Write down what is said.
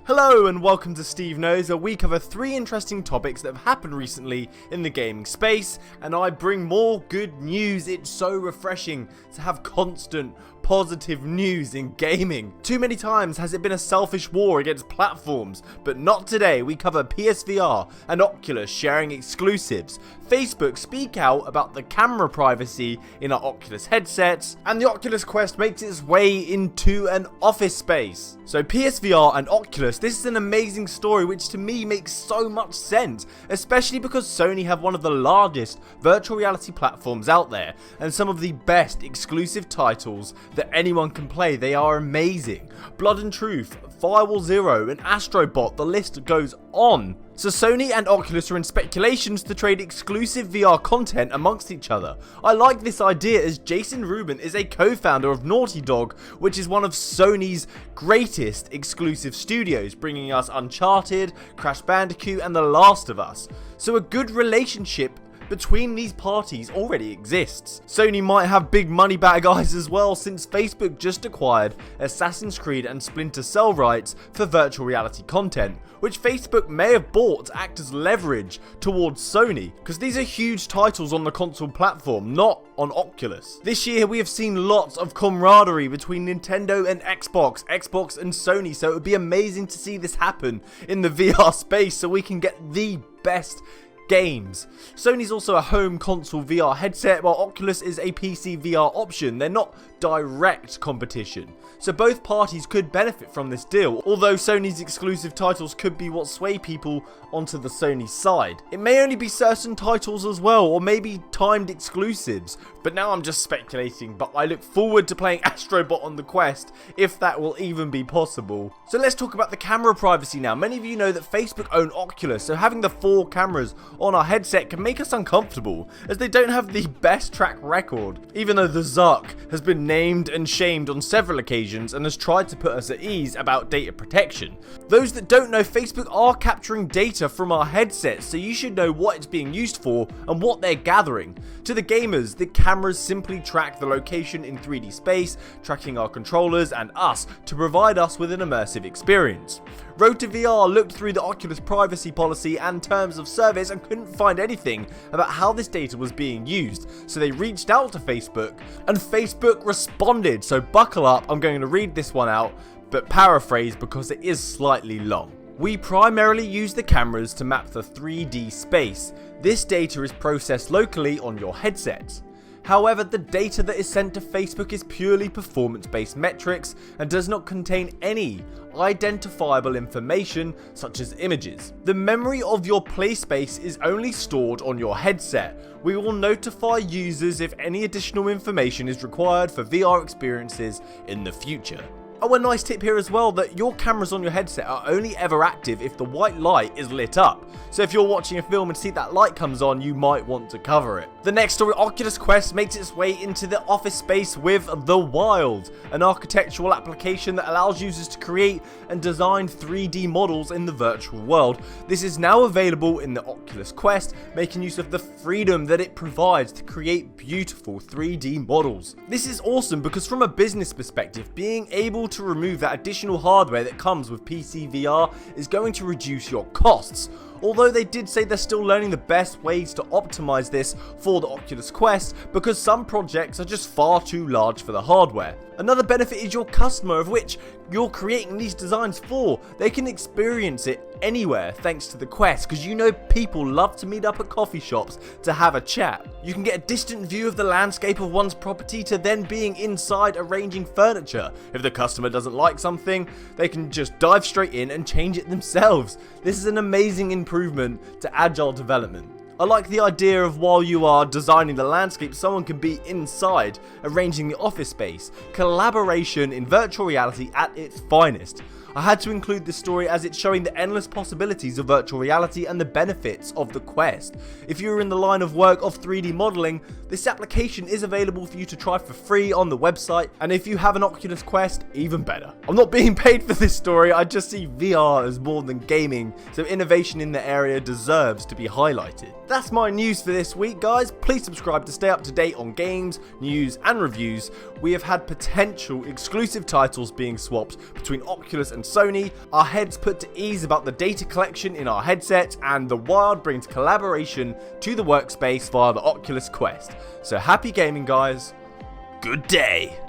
Hello and welcome to Steve Knows, where we cover 3 interesting topics that have happened recently in the gaming space, and I bring more good news. It's so refreshing to have constant positive news in gaming. Too many times has it been a selfish war against platforms, but not today. We cover PSVR and Oculus sharing exclusives, Facebook speak out about the camera privacy in our Oculus headsets, and the Oculus Quest makes its way into an office space. So PSVR and Oculus, this is an amazing story which to me makes so much sense, especially because Sony have one of the largest virtual reality platforms out there, and some of the best exclusive titles that anyone can play. They are amazing. Blood and Truth, Firewall Zero, and Astrobot, the list goes on. So Sony and Oculus are in speculations to trade exclusive VR content amongst each other. I like this idea as Jason Rubin is a co-founder of Naughty Dog, which is one of Sony's greatest exclusive studios, bringing us Uncharted, Crash Bandicoot, and The Last of Us. So a good relationship between these parties already exists. Sony might have big money bag eyes as well, since Facebook just acquired Assassin's Creed and Splinter Cell rights for virtual reality content, which Facebook may have bought to act as leverage towards Sony, because these are huge titles on the console platform, not on Oculus. This year we have seen lots of camaraderie between Nintendo and Xbox and Sony, so it would be amazing to see this happen in the VR space so we can get the best games. Sony's also a home console VR headset, while Oculus is a PC VR option. They're not direct competition, so both parties could benefit from this deal, although Sony's exclusive titles could be what sway people onto the Sony side. It may only be certain titles as well, or maybe timed exclusives, but now I'm just speculating, but I look forward to playing Astrobot on the Quest, if that will even be possible. So let's talk about the camera privacy now. Many of you know that Facebook own Oculus, so having the 4 cameras on our headset can make us uncomfortable, as they don't have the best track record, even though the Zuck has been named and shamed on several occasions and has tried to put us at ease about data protection. Those that don't know, Facebook are capturing data from our headsets, so you should know what it's being used for and what they're gathering. To the gamers, the cameras simply track the location in 3D space, tracking our controllers and us to provide us with an immersive experience. Road to VR looked through the Oculus privacy policy and terms of service and couldn't find anything about how this data was being used, so they reached out to Facebook, and Facebook responded. So buckle up, I'm going to read this one out, but paraphrase because it is slightly long. We primarily use the cameras to map the 3D space. This data is processed locally on your headsets. However, the data that is sent to Facebook is purely performance-based metrics and does not contain any identifiable information such as images. The memory of your play space is only stored on your headset. We will notify users if any additional information is required for VR experiences in the future. Oh, a nice tip here as well, that your cameras on your headset are only ever active if the white light is lit up. So if you're watching a film and see that light comes on, you might want to cover it. The next story, Oculus Quest makes its way into the office space with The Wild, an architectural application that allows users to create and design 3D models in the virtual world. This is now available in the Oculus Quest, making use of the freedom that it provides to create beautiful 3D models. This is awesome because from a business perspective, being able to remove that additional hardware that comes with PC VR is going to reduce your costs. Although they did say they're still learning the best ways to optimize this for the Oculus Quest, because some projects are just far too large for the hardware. Another benefit is your customer, of which you're creating these designs for. They can experience it anywhere thanks to the Quest, because you know people love to meet up at coffee shops to have a chat. You can get a distant view of the landscape of one's property to then being inside arranging furniture. If the customer doesn't like something, they can just dive straight in and change it themselves. This is an amazing improvement to agile development. I like the idea of while you are designing the landscape, someone can be inside arranging the office space. Collaboration in virtual reality at its finest. I had to include this story as it's showing the endless possibilities of virtual reality and the benefits of the Quest. If you're in the line of work of 3D modeling, this application is available for you to try for free on the website, and if you have an Oculus Quest, even better. I'm not being paid for this story, I just see VR as more than gaming, so innovation in the area deserves to be highlighted. That's my news for this week, guys. Please subscribe to stay up to date on games, news, and reviews. We have had potential exclusive titles being swapped between Oculus and and Sony, our heads put to ease about the data collection in our headset, and the Wild brings collaboration to the workspace via the Oculus Quest. So happy gaming, guys. Good day.